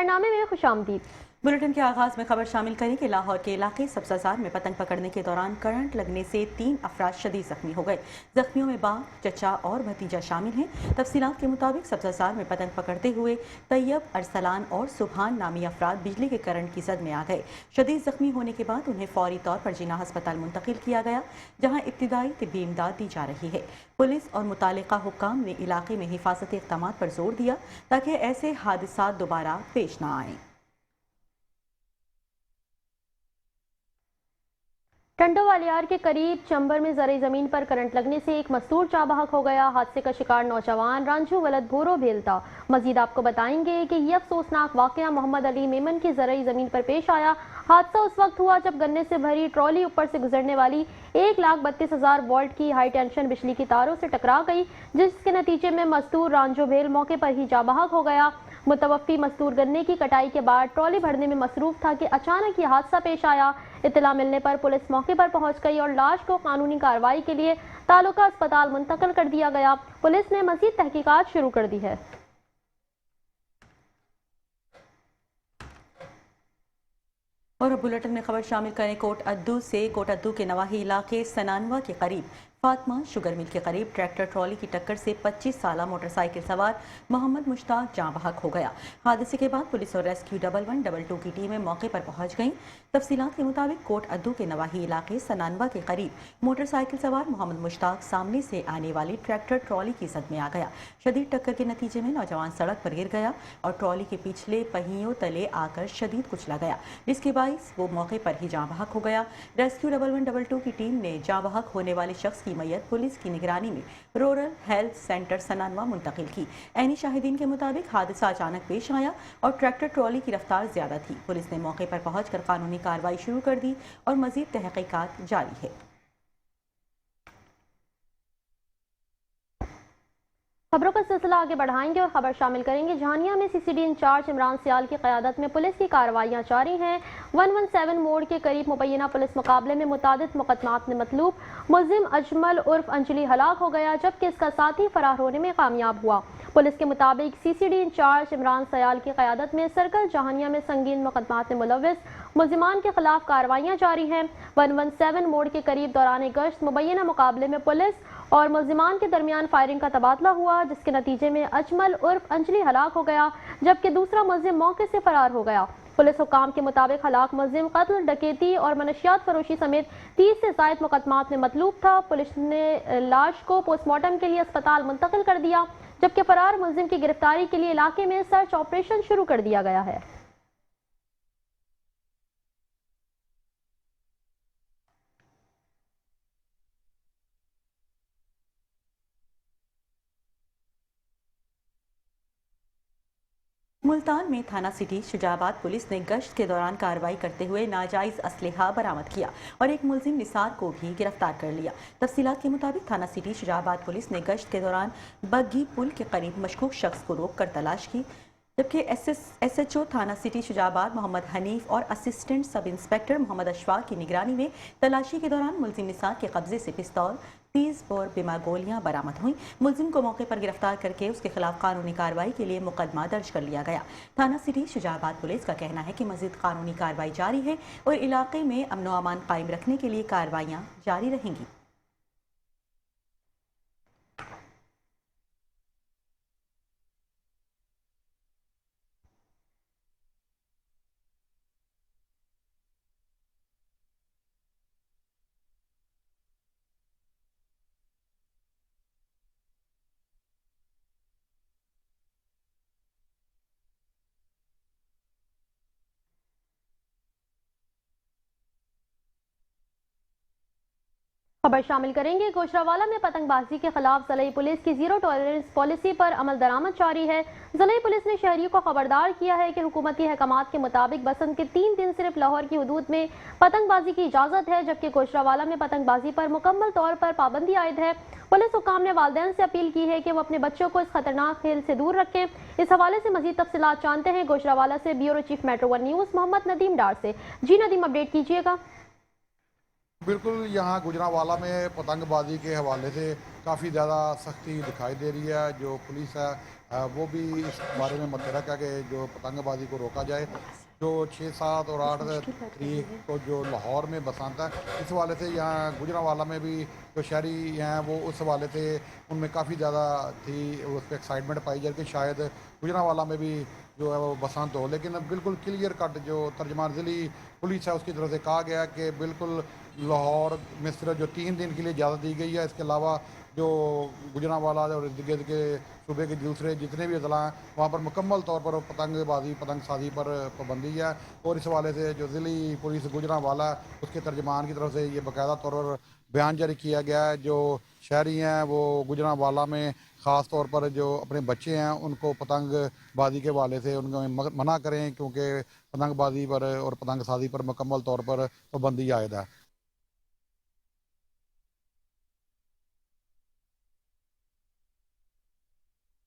खबरनामे में खुशामदीद। बुलेटिन के आगाज में खबर शामिल करें कि लाहौर के इलाके सब्जाजार में पतंग पकड़ने के दौरान करंट लगने से 3 अफराद शदीद जख्मी हो गए। जख्मियों में बाप, चचा और भतीजा शामिल हैं। तफसीलात के मुताबिक सब्जाजार में पतंग पकड़ते हुए तैयब, अरसलान और सुबहान नामी अफराद बिजली के करंट की जद में आ गए। शदीद जख्मी होने के बाद उन्हें फौरी तौर पर जिना अस्पताल मुंतकिल किया गया, जहाँ इब्तिदाई तिब्बी इमदाद दी जा रही है। पुलिस और मुतालिका हुक्काम ने इलाके में हिफाजती इक़दामात पर जोर दिया ताकि ऐसे हादसा दोबारा पेश न आएँ। टंडोवालियार के करीब चंबर में जरिए जमीन पर करंट लगने से एक मजदूर चाबहक हो गया। हादसे का शिकार नौजवान रांझू वलद भूरो भेलता। मजीद आपको बताएंगे कि यह अफसोसनाक वाकया मोहम्मद अली मेमन की जरिए जमीन पर पेश आया। हादसा उस वक्त हुआ जब गन्ने से भरी ट्रॉली ऊपर से गुजरने वाली 1,32,000 वोल्ट की हाई टेंशन बिजली की तारों से टकरा गई, जिसके नतीजे में मजदूर रांझो भेल मौके पर ही चाबहक हो गया। मुतवफ़ी मजदूर गन्ने की कटाई के बाद ट्रॉली भरने में मसरूफ था कि अचानक ये हादसा पेश आया। इत्तला मिलने पर पुलिस मौके पर पहुंच गई और लाश को कानूनी कार्रवाई के लिए तालुका अस्पताल मुंतकिल कर दिया गया। पुलिस ने मजीद तहकीकात शुरू कर दी है। और अब बुलेटिन में खबर शामिल करें कोट अद्दू से। कोट अद्दू के नवाही इलाके सनानवा के करीब फातमा शुगर मिल के करीब ट्रैक्टर ट्रॉली की टक्कर से 25 साला मोटरसाइकिल सवार मोहम्मद मुश्ताक जाँ बहक हो गया। हादसे के बाद पुलिस और रेस्क्यू 1112 की टीमें मौके पर पहुंच गईं। तफसीलात के मुताबिक कोट अद्दू के नवाही इलाके सनानवा के करीब मोटरसाइकिल सवार मोहम्मद मुश्ताक सामने से आने वाली ट्रैक्टर ट्रॉली की जद में आ गया। शदीद टक्कर के नतीजे में नौजवान सड़क पर गिर गया और ट्रॉली के पिछले पहियों तले आकर शदीद कुचला गया, जिसके बाइस वो मौके पर ही जाँ बहक हो गया। रेस्क्यू 1112 की टीम ने जाँ बहक होने वाले शख्स की मैयत पुलिस की निगरानी में रूरल हेल्थ सेंटर सनानवा मुंतकिल की। ऐनी शाहिदीन के मुताबिक हादसा अचानक पेश आया और ट्रैक्टर ट्रॉली की रफ्तार ज्यादा थी। पुलिस ने मौके पर पहुंचकर कानूनी कार्रवाई शुरू कर दी और मजीद तहकीकात जारी है। खबरों का सिलसिला आगे बढ़ाएंगे और खबर शामिल करेंगे। झानिया में सीसीडी इंचार्ज इमरान सियाल की क़यादत में पुलिस की कार्रवाइयाँ जारी हैं। 117 मोड़ के करीब मुबैना पुलिस मुकाबले में मुतादिद मुकदमात में मतलूब मुल्जिम अजमल उर्फ अंजलि हलाक हो गया, जबकि इसका साथी फरार होने में कामयाब हुआ। पुलिस के मुताबिक सीसीडी इंचार्ज इमरान सियाल की क़यादत में सर्कल जहानिया में संगीन मुकदमात में मुलविस मुल्जिमान के खिलाफ कार्रवाइयाँ जारी हैं। 117 मोड़ के करीब दौरान गश्त मुबैना मुकाबले में पुलिस और मुल्जिमान के दरमियान फायरिंग का तबादला हुआ, जिसके नतीजे में अजमल उर्फ अंजलि हलाक हो गया, जबकि दूसरा मुल्जिम मौके से फरार हो गया। पुलिस हुकाम के मुताबिक हलाक मुल्जिम कत्ल, डकैती और मनशियात फरोशी समेत 30 से ज़ायद मुकदमात में मतलूब था। पुलिस ने लाश को पोस्टमार्टम के लिए अस्पताल मुंतकिल कर दिया, जबकि फरार मुल्जिम की गिरफ्तारी के लिए इलाके में सर्च ऑपरेशन शुरू कर दिया गया है। मुल्तान में थाना सिटी शुजाबाद पुलिस ने गश्त के दौरान कार्रवाई करते हुए नाजायज असलहा बरामद किया और एक मुल्जिम निसार को भी गिरफ्तार कर लिया। तफसीलात के मुताबिक थाना सिटी शुजाबाद पुलिस ने गश्त के दौरान बग्गी पुल के करीब मशकूक शख्स को रोक कर तलाश की, जबकि एसएचओ थाना सिटी शुजाबाद मोहम्मद हनीफ और assistant sub inspector Mohammad Ashfaq की निगरानी में तलाशी के दौरान मुल्जिम निसार के कब्जे से पिस्तौल, 30 बोर बिमा गोलियां बरामद हुई। मुल्जिम को मौके पर गिरफ्तार करके उसके खिलाफ कानूनी कार्रवाई के लिए मुकदमा दर्ज कर लिया गया। थाना सिटी शुजाबाद पुलिस का कहना है कि मजीद कानूनी कार्रवाई जारी है और इलाके में अमन व अमान कायम रखने के लिए कार्रवाइयाँ जारी रहेंगी। खबर शामिल करेंगे। गोशरावाला में पतंगबाजी के खिलाफ ज़िले पुलिस की जीरो टॉलरेंस पॉलिसी पर अमल दरामद जारी है। ज़िले पुलिस ने शहरियों को खबरदार किया है कि हुकूमती अहकामात के मुताबिक बसंत के 3 दिन सिर्फ लाहौर की हदूद में पतंगबाजी की इजाज़त है, जबकि गोशरावाला में पतंगबाजी पर मुकम्मल तौर पर पाबंदी आयद है। पुलिस हुकाम ने वालिदैन से अपील की है कि वो अपने बच्चों को इस खतरनाक खेल से दूर रखें। इस हवाले से मजीद तफसीलात जानते हैं गोशरावाला से bureau chief metro 1 news Mohammad Nadeem Dar से। जी नदीम, अपडेट कीजिएगा। बिल्कुल, यहाँ गुजरांवाला में पतंगबाजी के हवाले से काफ़ी ज़्यादा सख्ती दिखाई दे रही है। जो पुलिस है वो भी इस बारे में मद्देनजर रखा कि जो पतंगबाजी को रोका जाए। जो 6, 7 और 8 तारीख को जो लाहौर में बसंत है, इस हवाले से यहाँ गुजरांवाला में भी जो शहरी हैं वो उस हवाले से उनमें काफ़ी ज़्यादा थी, उस पर एक्साइटमेंट पाई जाए कि शायद गुजरांवाला में भी जो है वो बसंत हो। लेकिन अब बिल्कुल क्लियर कट जो तर्जमान ज़िली पुलिस है उसकी तरफ से कहा गया कि बिल्कुल लाहौर में सिर्फ जो 3 दिन के लिए इजाज़त दी गई है, इसके अलावा जो गुजरांवाला और इर्द गिर्द के सूबे के दूसरे जितने भी अजला हैं वहाँ पर मुकम्मल तौर पर पतंगबाजी पतंगसाजी पर पाबंदी है। और इस हवाले से जो ज़िली पुलिस गुजरांवाला उसके तर्जमान की तरफ से ये बाकायदा तौर पर बयान जारी किया गया है। जो शहरी हैं वो गुजरांवाला में ख़ास तौर पर जो अपने बच्चे हैं उनको पतंगबाजी के हवाले से उनको मना करें, क्योंकि पतंगबाजी पर और पतंगसाजी पर मुकम्मल तौर पर पाबंदी आयद है।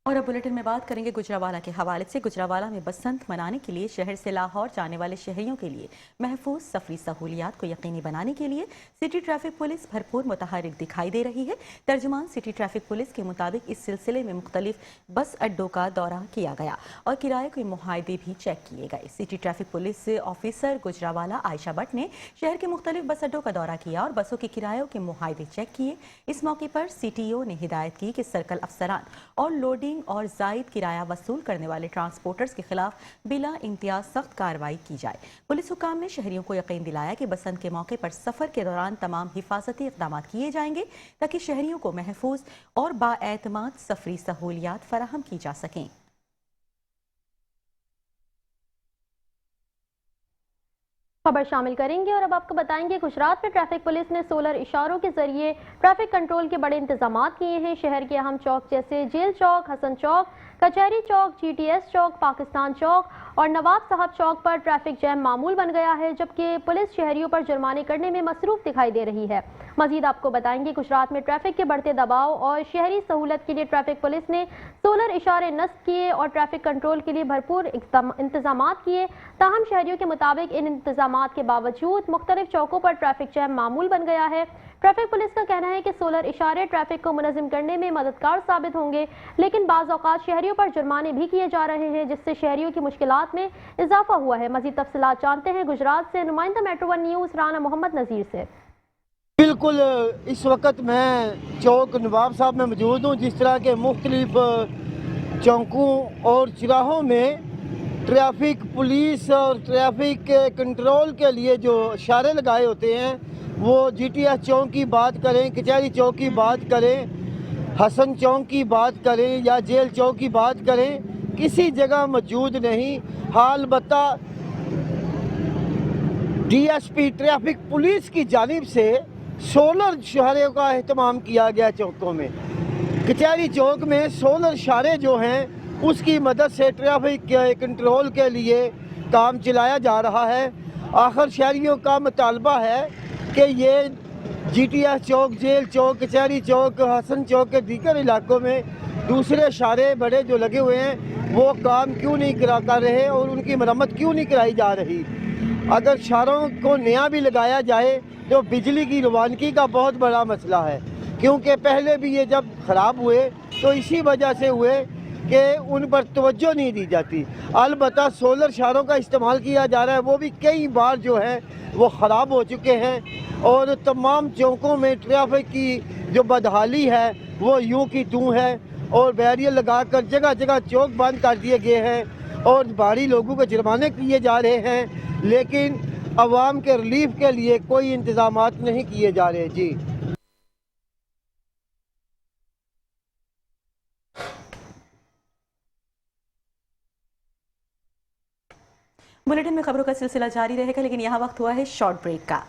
और अब बुलेटिन में बात करेंगे गुजरांवाला के हवाले से। गुजरांवाला में बसंत मनाने के लिए शहर से लाहौर जाने वाले शहरियों के लिए महफूज सफरी सहूलियात को यकीनी बनाने के लिए सिटी ट्रैफिक पुलिस भरपूर मुतहरिक दिखाई दे रही है। तर्जुमान सिटी ट्रैफिक पुलिस के मुताबिक इस सिलसिले में मुख्तलिफ बस अड्डों का दौरा किया गया और किराए के मुआहदे भी चेक किए गए। City traffic police officer Gujranwala Ayesha Bhatt ने शहर के मुख्तलिफ बस अड्डों का दौरा किया और बसों के किरायों के मुआहदे चेक किए। इस मौके पर CTO ने हिदायत की कि सर्कल अफसरान और लोडिंग और जायद किराया वसूल करने वाले ट्रांसपोर्टर्स के खिलाफ बिला इम्तियाज सख्त कार्रवाई की जाए। पुलिस हुकाम ने शहरियों को यकीन दिलाया कि बसंत के मौके पर सफर के दौरान तमाम हिफाजती इक़दाम किए जाएंगे ताकि शहरियों को महफूज और बाएतमाद सफरी सहूलियात फराहम की जा सकें। खबर शामिल करेंगे और अब आपको बताएंगे गुजरात में ट्रैफिक पुलिस ने सोलर इशारों के जरिए ट्रैफिक कंट्रोल के बड़े इंतजाम किए हैं। शहर के अहम चौक जैसे जेल चौक, हसन चौक, कचहरी चौक, GTS चौक, पाकिस्तान चौक और नवाब साहब चौक पर ट्रैफिक जैम मामूल बन गया है, जबकि पुलिस शहरियों पर जुर्माने करने में मसरूफ दिखाई दे रही है। मजीद आपको बताएंगे गुजरात में ट्रैफिक के बढ़ते दबाव और शहरी सहूलत के लिए ट्रैफिक पुलिस ने सोलर इशारे नस्ब किए और ट्रैफिक कंट्रोल के लिए भरपूर इंतजाम किए। ताहम शहरियों के मुताबिक इन इंतजाम के बावजूद मुख्तलिफ चौकों पर ट्रैफिक जैम मामूल बन गया है। ट्रैफिक पुलिस का कहना है कि सोलर इशारे ट्रैफिक को मुनज़्ज़म करने में मददगार साबित होंगे, लेकिन बाज़ औक़ात शहरियों पर जुर्माने भी किए जा रहे हैं, जिससे शहरियों की मुश्किलात में इजाफा हुआ है। मज़ीद तफसीलात जानते हैं गुजरात से नुमाइंदा मेट्रो 1 न्यूज़ राना मोहम्मद नज़ीर से। बिल्कुल, इस वक्त मैं चौक नवाब साहब में मौजूद हूँ। जिस तरह के मुख्तलिफ चौकों और चौराहों में ट्रैफिक पुलिस और ट्रैफिक के कंट्रोल के लिए जो इशारे लगाए होते हैं, वो GTS चौक की बात करें, कचहरी चौक की बात करें, हसन चौक की बात करें या जेल चौक की बात करें, किसी जगह मौजूद नहीं। हाल बता DSP ट्रैफिक पुलिस की जानिब से सोलर इशारे का एहतमाम किया गया। चौकों में कचहरी चौक में सोलर इशारे जो हैं उसकी मदद से ट्रैफिक के कंट्रोल के लिए काम चलाया जा रहा है। आखिर शहरियों का मुतालबा है कि ये GTS चौक, जेल चौक, कचहरी चौक, हसन चौक के दीगर इलाकों में दूसरे इशारे बड़े जो लगे हुए हैं वो काम क्यों नहीं कर रहे और उनकी मरम्मत क्यों नहीं कराई जा रही। अगर इशारों को नया भी लगाया जाए तो बिजली की रवानगी का बहुत बड़ा मसला है, क्योंकि पहले भी ये जब ख़राब हुए तो इसी वजह से हुए कि उन पर तवज्जो नहीं दी जाती। अलबत्ता सोलर इशारों का इस्तेमाल किया जा रहा है, वो भी कई बार जो है वो ख़राब हो चुके हैं और तमाम चौकों में ट्रैफिक की जो बदहाली है वो यूं की तूं है और बैरियर लगाकर जगह जगह चौक बंद कर दिए गए हैं और भारी लोगों को जुर्माने किए जा रहे हैं, लेकिन आवाम के रिलीफ के लिए कोई इंतजामात नहीं किए जा रहे। जी बुलेटिन में खबरों का सिलसिला जारी रहेगा, लेकिन यहाँ वक्त हुआ है शॉर्ट ब्रेक का।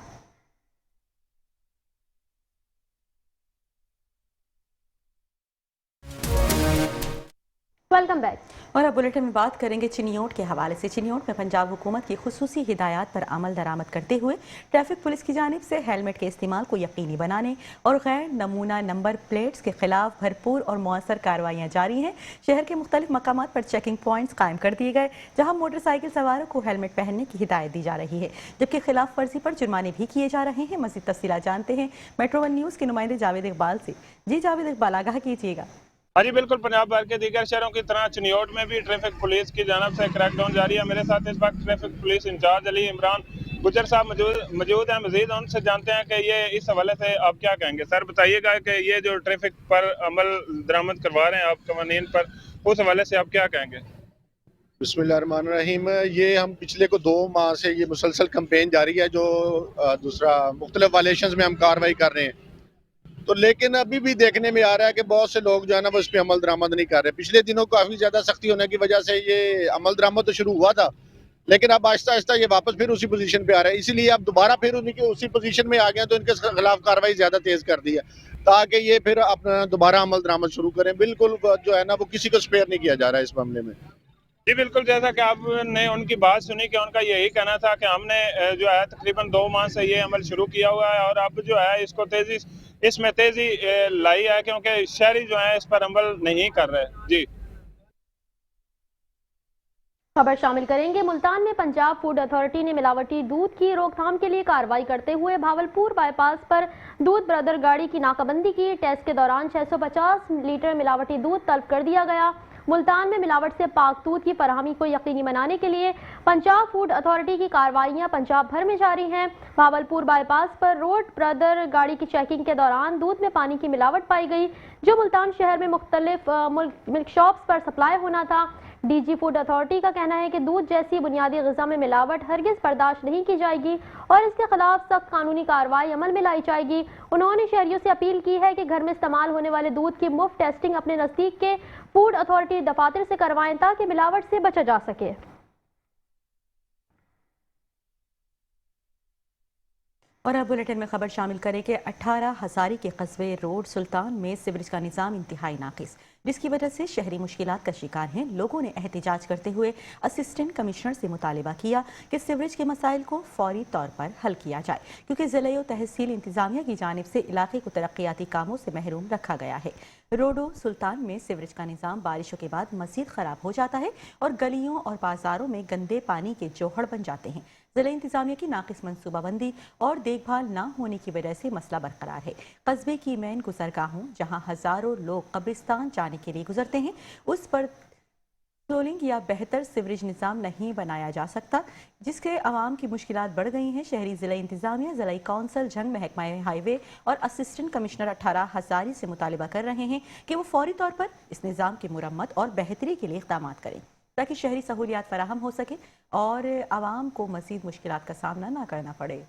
Welcome back. और अब बुलेटिन में बात करेंगे चिनियोट के हवाले से। चिनियोट में पंजाब हुकूमत की खुसूसी हिदायत पर अमल दरामद करते हुए ट्रैफिक पुलिस की जानिब से हेलमेट के इस्तेमाल को यकीनी बनाने और गैर नमूना नंबर प्लेट्स के खिलाफ भरपूर और मौसर कार्रवाइयाँ जारी हैं। शहर के मुख्तलिफ मकामात पर चेकिंग पॉइंट्स कायम कर दिए गए, जहाँ मोटरसाइकिल सवारों को हेलमेट पहनने की हिदायत दी जा रही है, जबकि खिलाफ वर्जी पर जुर्माने भी किए जा रहे हैं। मज़ीद तफसीलात जानते हैं मेट्रो 1 न्यूज़ के नुमाइंदे जावेद इकबाल से। जी जावेद इकबाल, आगाह कीजिएगा। हाँ जी बिल्कुल, पंजाब भर के दीगर शहरों की तरह चिन्योट में भी ट्रैफिक पुलिस की जानब से क्रैकडाउन जारी है। मेरे साथ इस वक्त traffic police in-charge Ali Imran Gujjar sahab मौजूद हैं। मजीद उनसे जानते हैं कि ये इस हवाले से आप क्या कहेंगे। सर बताइएगा कि ये जो ट्रैफिक पर अमल दरामद करवा रहे हैं आप कवानीन पर, उस हवाले से आप क्या कहेंगे। बिस्मिल्लाहिर्रहमानिर्रहीम। ये हम पिछले को 2 माह से ये मुसलसल कैंपेन जारी है, जो दूसरा मुख्तलिफ वायलेशंस में हम कार्रवाई कर रहे हैं। तो लेकिन अभी भी देखने में आ रहा है कि बहुत से लोग जो है ना वो इस पर अमल दरामद नहीं कर रहे। पिछले दिनों काफ़ी ज़्यादा सख्ती होने की वजह से ये अमल दरामद तो शुरू हुआ था, लेकिन अब आहिस्ता आहिस्ता ये वापस फिर उसी पोजीशन पे आ रहा है। इसीलिए अब दोबारा फिर उनकी उसी पोजीशन में आ गए, तो इनके खिलाफ कार्रवाई ज़्यादा तेज़ कर दी है, ताकि ये फिर अपना दोबारा अमल दरामद शुरू करें। बिल्कुल जो है ना वो किसी को स्पेयर नहीं किया जा रहा है इस मामले में। जी बिल्कुल, जैसा कि आपने उनकी बात सुनी कि उनका यही कहना था कि हमने जो है तकरीबन 2 माह से ये अमल शुरू किया हुआ है और अब जो है इसमें तेजी लाई है, क्योंकि शहरी जो है इस पर अमल नहीं कर रहे। जी खबर शामिल करेंगे। मुल्तान में पंजाब फूड अथॉरिटी ने मिलावटी दूध की रोकथाम के लिए कार्रवाई करते हुए भावलपुर बाईपास पर दूध ब्रदर गाड़ी की नाकाबंदी की। टेस्ट के दौरान 650 लीटर मिलावटी दूध तलब कर दिया गया। मुल्तान में मिलावट से पाक दूध की फराहमी को यकीनी बनाने के लिए पंजाब फूड अथॉरिटी की कार्रवाइयां पंजाब भर में जारी हैं। भावलपुर बाईपास पर रोड ब्रदर गाड़ी की चेकिंग के दौरान दूध में पानी की मिलावट पाई गई, जो मुल्तान शहर में मुख्तलिफ मिल्क शॉप्स पर सप्लाई होना था। डीजी फूड अथॉरिटी का कहना है कि दूध जैसी बुनियादी ग़िज़ा में मिलावट हरगिज़ बर्दाश्त नहीं की जाएगी और इसके खिलाफ सख्त कानूनी कार्रवाई अमल में लाई जाएगी। उन्होंने शहरियों से अपील की है कि घर में इस्तेमाल होने वाले दूध की मुफ्त टेस्टिंग अपने नज़दीक के फूड अथॉरिटी दफातर से करवाएं, ताकि मिलावट से बचा जा सके। और अब बुलेटिन में खबर शामिल करें कि 18 हजारी के कस्बे रोड सुल्तान में सीवरेज का निज़ाम इंतहाई नाकिस, जिसकी वजह से शहरी मुश्किलात का शिकार हैं। लोगों ने एहतजाज करते हुए असिस्टेंट कमिश्नर से मुतालिबा किया कि सीवरेज के मसाइल को फौरी तौर पर हल किया जाए, क्योंकि ज़िले तहसील इंतजामिया की जानिब से इलाके को तरक्याती कामों से महरूम रखा गया है। रोडो सुल्तान में सीवरेज का निज़ाम बारिशों के बाद मज़ीद ख़राब हो जाता है और गलियों और बाजारों में गंदे पानी के जोहड़ बन जाते हैं। ज़िला इंतजामिया की नाकिस मनसूबाबंदी और देखभाल न होने की वजह से मसला बरकरार है। कस्बे की मेन गुजरगाहों, जहां हज़ारों लोग कब्रिस्तान जाने के लिए गुजरते हैं, उस पर सोलिंग या बेहतर सीवरेज निज़ाम नहीं बनाया जा सकता, जिसके आवाम की मुश्किलात बढ़ गई हैं। शहरी ज़िला इंतजामिया, ज़िला कौंसल, जंग महकमा हाईवे और असिस्टेंट कमिश्नर 18 हजारी से मुतालिबा कर रहे हैं कि वो फौरी तौर पर इस निज़ाम की मुरम्मत और बेहतरी के लिए इक़दाम करें, ताकि शहरी सहूलियात फराहम हो सके और आवाम को मज़ीद मुश्किलात का सामना ना करना पड़े।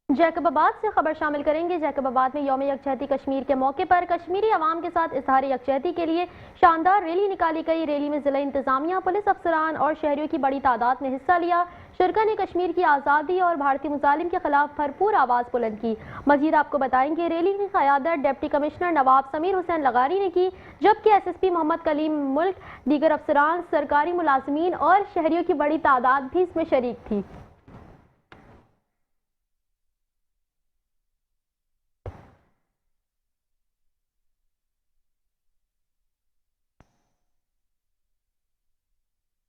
जैकबाबाद से खबर शामिल करेंगे। जैकबाबाद में यौम यकजहती कश्मीर के मौके पर कश्मीरी अवाम के साथ इजहार यकजहती के लिए शानदार रैली निकाली गई। रैली में जिला इंतजामिया, पुलिस अफसरान और शहरियों की बड़ी तादाद ने हिस्सा लिया। शुरका ने कश्मीर की आज़ादी और भारतीय मुजालिम के खिलाफ भरपूर आवाज़ बुलंद की। मजीद आपको बताएंगे, रैली की क़यादत डिप्टी कमिश्नर नवाब समीर हुसैन लगारी ने की, जबकि SSP मोहम्मद कलीम मुल्क, दीगर अफसरान, सरकारी मुलाजमीन और शहरियों की बड़ी तादाद भी इसमें शरीक थी।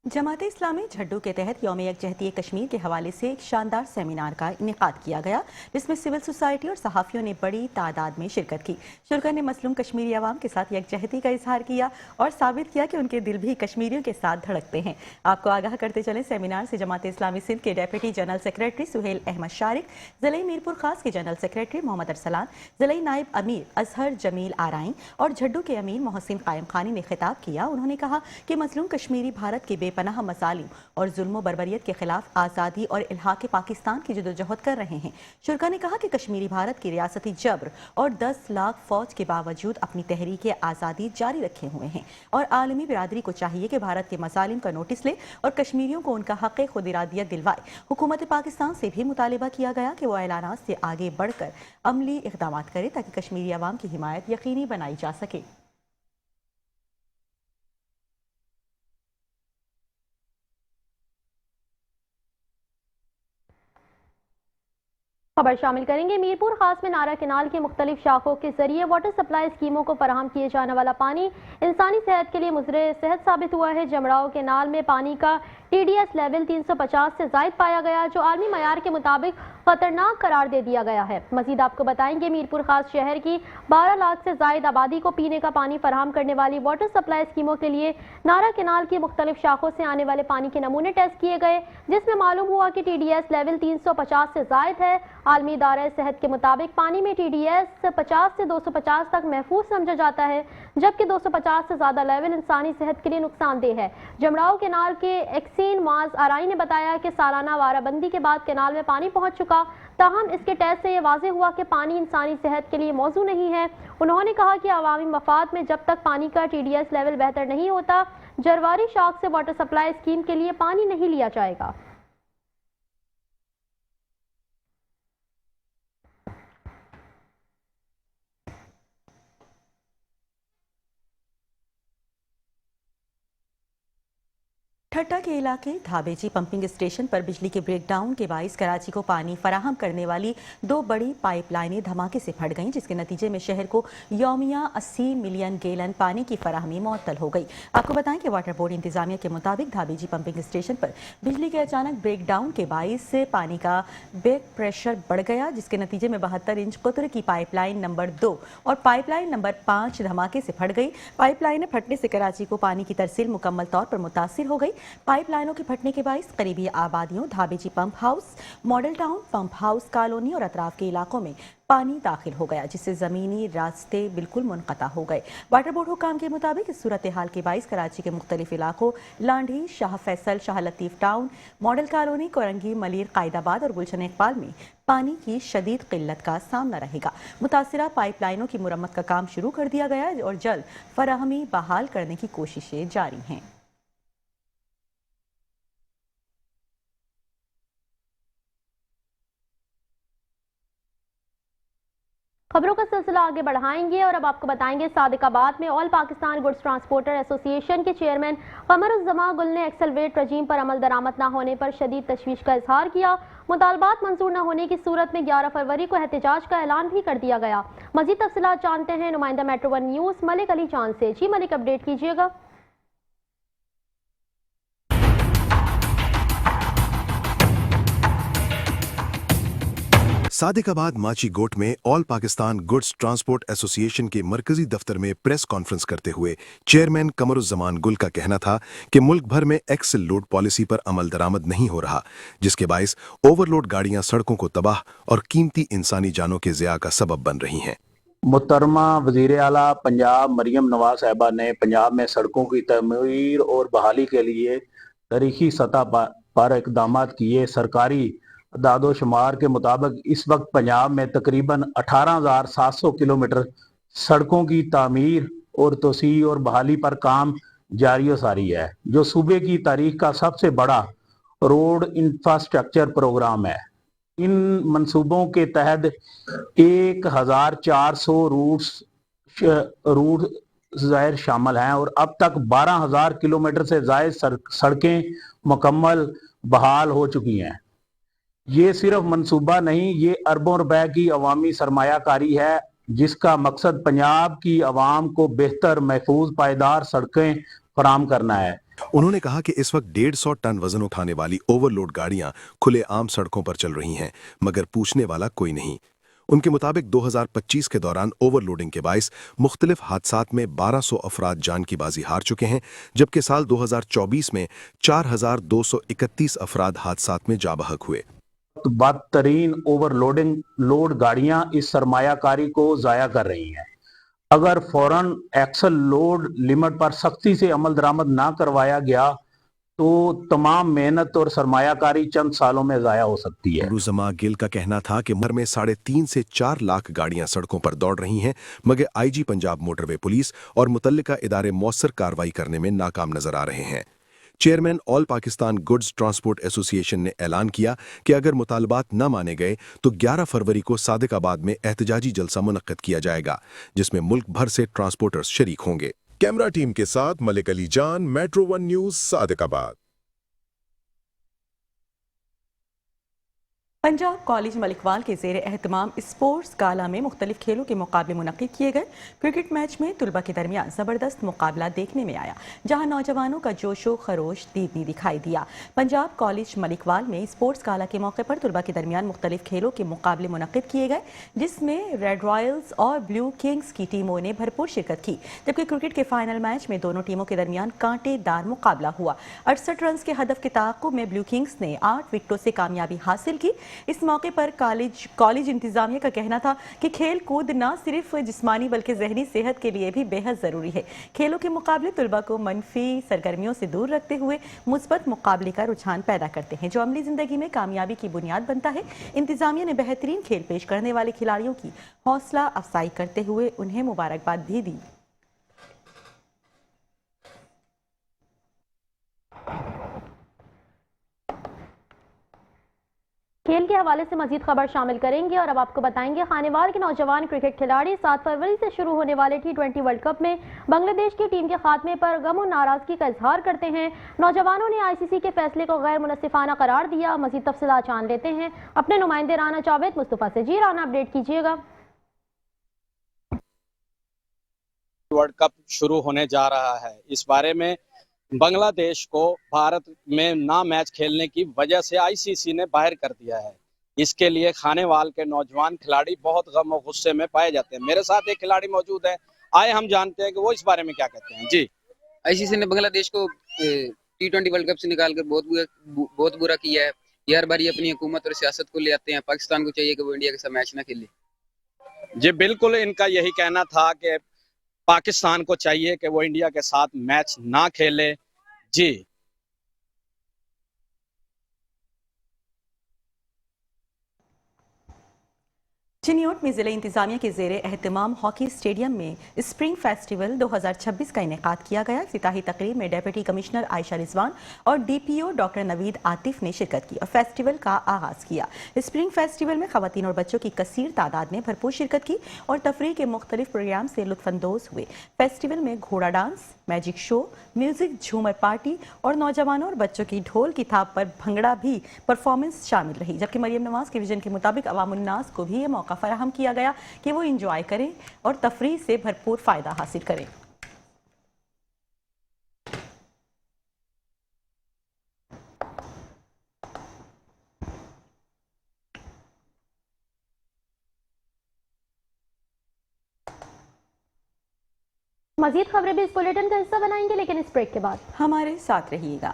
जमाते इस्लामी झड्डू के तहत यौम यकजहती कश्मीर के हवाले से एक शानदार सेमिनार का इनेकाद किया गया, जिसमें सिविल सोसाइटी और सहाफ़ियों ने बड़ी तादाद में शिरकत की। शुरका ने मसलूम कश्मीरी अवाम के साथ यकजहती का इजहार किया और साबित किया कि उनके दिल भी कश्मीरियों के साथ धड़कते हैं। आपको आगाह करते चले, सेमिनार से जमाते इस्लामी सिंध के deputy general secretary Suhail Ahmed Shariq, ज़िले मीरपुर खास के जनरल सेक्रेटरी मोहम्मद अरसलान, ज़िले नायब अमीर अजहर जमील आराइन और झड्डू के अमीर मोहसिन कायम खानी ने खिताब किया। उन्होंने कहा कि मसलूम कश्मीरी भारत के बेपनाह मसालिम और जुल्म बर्बरियत के खिलाफ आज़ादी और इल्हाक़ पाकिस्तान की जदोजहद कर रहे हैं। शुरका ने कहा कि कश्मीरी भारत की रियासती जबर और 10 लाख फौज के बावजूद अपनी तहरीक आज़ादी जारी रखे हुए हैं और आलमी बिरादरी को चाहिए कि भारत के मसालिम का नोटिस ले और कश्मीरियों को उनका हक़ खुद इरादियत दिलवाए। हुकूमत पाकिस्तान से भी मुतालिबा किया गया कि वो ऐलानात से आगे बढ़कर अमली इक़दाम करे, ताकि कश्मीरी अवाम की हिमायत यकीनी बनाई जा सके। खबर शामिल करेंगे। मीरपुर खास में नारा केनाल की मुख्तलिफ शाखों के जरिए वाटर सप्लाई स्कीमों को फराहम किए जाने वाला पानी इंसानी सेहत के लिए मुज़र सेहत साबित हुआ है। जमराव केनाल में पानी का TDS लेवल 350 से जायद पाया गया, जो आलमी मयार के मुताबिक खतरनाक करार दे दिया गया है। मजीद आपको बताएंगे, मीरपुर खास शहर की 12 लाख से जायद आबादी को पीने का पानी फराहम करने वाली वाटर सप्लाई स्कीमों के लिए नारा केनाल की मुख्तलिफ शाखों से आने वाले पानी के नमूने टेस्ट किए गए, जिसमें मालूम हुआ कि TDS लेवल 350 से जायद है। आलमी इदारा सेहत के मुताबिक पानी में TDS 50 से 250 तक महफूज समझा जाता है, जबकि 250 से ज्यादा लेवल इंसानी सेहत के लिए नुकसानदेह है। जमराव केनाल के एक्सीन माज आराई ने बताया कि सालाना वाराबंदी के बाद केनाल में पानी पहुंच चुका, ताहम इसके टेस्ट से यह वाज़ेह हुआ कि पानी इंसानी सेहत के लिए मौजू नहीं है। उन्होंने कहा कि अवामी मफाद में जब तक पानी का TDS लेवल बेहतर नहीं होता, जरवारी शाख से वाटर सप्लाई स्कीम के लिए पानी नहीं लिया जाएगा। ठट्टा के इलाके धाबेची पंपिंग स्टेशन पर बिजली के ब्रेकडाउन के बाइस कराची को पानी फराहम करने वाली 2 बड़ी पाइपलाइनें धमाके से फट गईं, जिसके नतीजे में शहर को यौमिया 80 मिलियन गैलन पानी की फराहमी मुअत्तल हो गई। आपको बताएं कि वाटर बोर्ड इंतजामिया के मुताबिक धाबेची पंपिंग स्टेशन पर बिजली के अचानक ब्रेकडाउन के बाइस पानी का बैक प्रेशर बढ़ गया, जिसके नतीजे में 72 इंच कुतर की पाइपलाइन नंबर 2 और पाइपलाइन नंबर 5 धमाके से फट गई। पाइपलाइनें फटने से कराची को पानी की तरसील मुकम्मल तौर पर मुतासिर हो गई। पाइपलाइनों के फटने के बाइस करीबी आबादियों Dhabeji pump house, model town, pump house colony और अतराफ के इलाकों में पानी दाखिल हो गया, जिससे ज़मीनी रास्ते बिल्कुल मुनक़ता हो गए। वाटर बोर्ड हुकाम के मुताबिक इस सूरत हाल के बाइस कराची के मुख्तलिफ इलाकों Landhi, Shah Faisal, Shah Latif town, model colony, Korangi, Malir, Qaidabad और गुलशन इकबाल में पानी की शदीद किल्लत का सामना रहेगा। मुतासिरा पाइपलाइनों की मुरम्मत का काम शुरू कर दिया गया और जल्द फराहमी बहाल करने की कोशिशें जारी हैं। खबरों का सिलसिला आगे बढ़ाएंगे और अब आपको बताएंगे, सादिकाबाद में all Pakistan goods transporter association के चेयरमैन कमरुज़्ज़मान गुल ने एक्सेलरेट रजीम पर अमल दरामद न होने पर शदीद तशवीश का इजहार किया। मुतालबात मंजूर न होने की सूरत में 11 फरवरी को एहतजाज का ऐलान भी कर दिया गया। मजीद तफसीलात जानते हैं नुमाइंदा मेट्रो 1 न्यूज़ मलिक अली चांद से। जी मलिक, अपडेट कीजिएगा। सादिकाबाद माची गोट में all Pakistan goods transport association के मरकजी दफ्तर में प्रेस कॉन्फ्रेंस करते हुए चेयरमैन कमरुज़्ज़मान गुल का कहना था कि मुल्क भर में एक्सेल लोड पॉलिसी पर अमल दरामद नहीं हो रहा, जिसके बायस ओवरलोड गाड़ियां सड़कों को तबाह और कीमती इंसानी जानों के ज़िया का सबब बन रही हैं। मुहतरमा वज़ीर आला पंजाब मरियम नवाज साहिबा ने पंजाब में सड़कों की तमीर और बहाली के लिए तारीखी सतह पर इकदाम किए। सरकारी दादोशुमार के मुताबिक इस वक्त पंजाब में तकरीबन 18,700 किलोमीटर सड़कों की तामीर और तोसी और बहाली पर काम जारी व सारी है, जो सूबे की तारीख का सबसे बड़ा रोड इंफ्रास्ट्रक्चर प्रोग्राम है। इन मंसूबों के तहत 1,400 रूट ज़ाहिर शामिल हैं और अब तक 12,000 किलोमीटर से ज़ायद सड़कें मुकम्मल बहाल हो चुकी हैं। ये सिर्फ मंसूबा नहीं, ये अरबों रुपए की अवामी सरमायाकारी है, जिसका मकसद पंजाब की आवाम को बेहतर, महफूज, पायदार सड़कें फराहम करना है। उन्होंने कहा कि इस वक्त 150 टन वजन उठाने वाली ओवरलोड गाड़ियां खुले आम सड़कों पर चल रही हैं, मगर पूछने वाला कोई नहीं। उनके मुताबिक 2025 के दौरान ओवरलोडिंग के बायस मुख्तलिफ हादसात में 1200 अफराद जान की बाजी हार चुके हैं, जबकि साल 2024 में 4,231 अफराद हादसात में जा बहक हुए। बदतरीन ओवरलोडिंग लोड गाड़ियां इस सरमायाकारी को जाया कर रही हैं। अगर फौरन एक्सल लोड लिमिट पर सख्ती से अमल दरामद ना करवाया गया तो तमाम मेहनत और सरमायाकारी चंद सालों में जाया हो सकती है। कमरुज़्ज़मान गिल का कहना था कि मर में 3.5 से 4 लाख गाड़ियां सड़कों पर दौड़ रही हैं, मगर IG पंजाब मोटरवे पुलिस और मुतल्लिका इदारे मौसर कार्रवाई करने में नाकाम नजर आ रहे हैं। Chairman all Pakistan goods transport association ने ऐलान किया कि अगर मुतालबात न माने गए तो 11 फरवरी को सादिकाबाद में एहतजाजी जलसा मुनक्कद किया जाएगा, जिसमें मुल्क भर से ट्रांसपोर्टर्स शरीक होंगे। कैमरा टीम के साथ Malik Ali Jan, metro 1 news, Sadiqabad. Punjab college Malikwal के ज़ेर एहतमाम स्पोर्ट्स गाला में मुख्तलिफ खेलों के मुकाबले मुनक्किद किए गए। क्रिकेट मैच में तुलबा के दरमियान ज़बरदस्त मुकाबला देखने में आया, जहां नौजवानों का जोशो खरोश दीदनी दिखाई दिया। पंजाब कॉलेज मलिकवाल में स्पोर्ट्स गाला के मौके पर तुलबा के दरमियान मुख्तलिफ खेलों के मुकाबले मुनक्किद किए गए, जिसमें रेड रॉयल्स और ब्लू किंग्स की टीमों ने भरपूर शिरकत की। जबकि क्रिकेट के फाइनल मैच में दोनों टीमों के दरमियान कांटेदार मुकाबला हुआ। 68 रन के हदफ के ताक़ुब में ब्लू किंग्स ने 8 विकेटों से कामयाबी हासिल की। इस मौके पर कॉलेज इंतजामिया का कहना था कि खेल कूद न सिर्फ जिस्मानी बल्कि जहनी सेहत के लिए भी बेहद ज़रूरी है। खेलों के मुकाबले तुलबा को मनफी सरगर्मियों से दूर रखते हुए मुस्बत मुकाबले का रुझान पैदा करते हैं, जो अमली ज़िंदगी में कामयाबी की बुनियाद बनता है। इंतजामिया ने बेहतरीन खेल पेश करने वाले खिलाड़ियों की हौसला अफजाई करते हुए उन्हें मुबारकबाद भी दी। खेल के हवाले से मजीद खबर शामिल करेंगे और अब आपको बताएंगे खानेवाल के नौजवान क्रिकेट खिलाड़ी 7 फरवरी से शुरू होने वाले T20 वर्ल्ड कप में बांग्लादेश की टीम के खात्मे पर गम और नाराजगी का इजहार करते हैं। नौजवानों ने ICC के फैसले को गैर मुनसिफाना करार दिया। मजीद तफसीलात जान लेते हैं अपने नुमाइंदे राना जावेद मुस्तफा से। जी राना, अपडेट कीजिएगा। वर्ल्ड कप शुरू होने जा रहा है, इस बारे में बांग्लादेश को भारत में ना मैच खेलने की वजह से ICC ने बाहर कर दिया है। इसके लिए खानेवाल के नौजवान खिलाड़ी बहुत गम और गुस्से में पाए जाते हैं। मेरे साथ एक खिलाड़ी मौजूद है, आए हम जानते हैं कि वो इस बारे में क्या कहते हैं। जी, ICC ने बांग्लादेश को T20 वर्ल्ड कप से निकाल कर बहुत बुरा किया है। ये हर बार ये अपनी हुकूमत और सियासत को ले आते हैं। पाकिस्तान को चाहिए कि वो इंडिया के साथ मैच ना खेले। जी बिल्कुल, इनका यही कहना था कि पाकिस्तान को चाहिए कि वो इंडिया के साथ मैच ना खेले। जी, चिन्योट में जिला इंतजामिया के ज़ेरे एहतमाम हॉकी स्टेडियम में स्प्रिंग फेस्टिवल 2026 का इनेकाद किया गया। इफ्तिताही तकरीब में डेप्यूटी कमिश्नर आयशा रिजवान और DPO डॉक्टर नवीद आतिफ ने शिरकत की और फेस्टिवल का आगाज़ किया। स्प्रिंग फेस्टिवल में खवातीन और बच्चों की कसीर तादाद ने भरपूर शिरकत की और तफरीह के मुख्तलिफ प्रोग्राम से लुत्फानंदोज हुए। फेस्टिवल में घोड़ा डांस, मैजिक शो, म्यूजिक, झूमर पार्टी और नौजवानों और बच्चों की ढोल की थाप पर भंगड़ा भी परफॉर्मेंस शामिल रही। जबकि मरियम नवाज के विजन के मुताबिक अवामुन्नास को भी ये मौका फराहम किया गया कि वो इंजॉय करें और तफरीह से भरपूर फायदा हासिल करें। मजीद खबरें भी इस बुलेटिन का हिस्सा बनाएंगे, लेकिन इस ब्रेक के बाद हमारे साथ रहिएगा।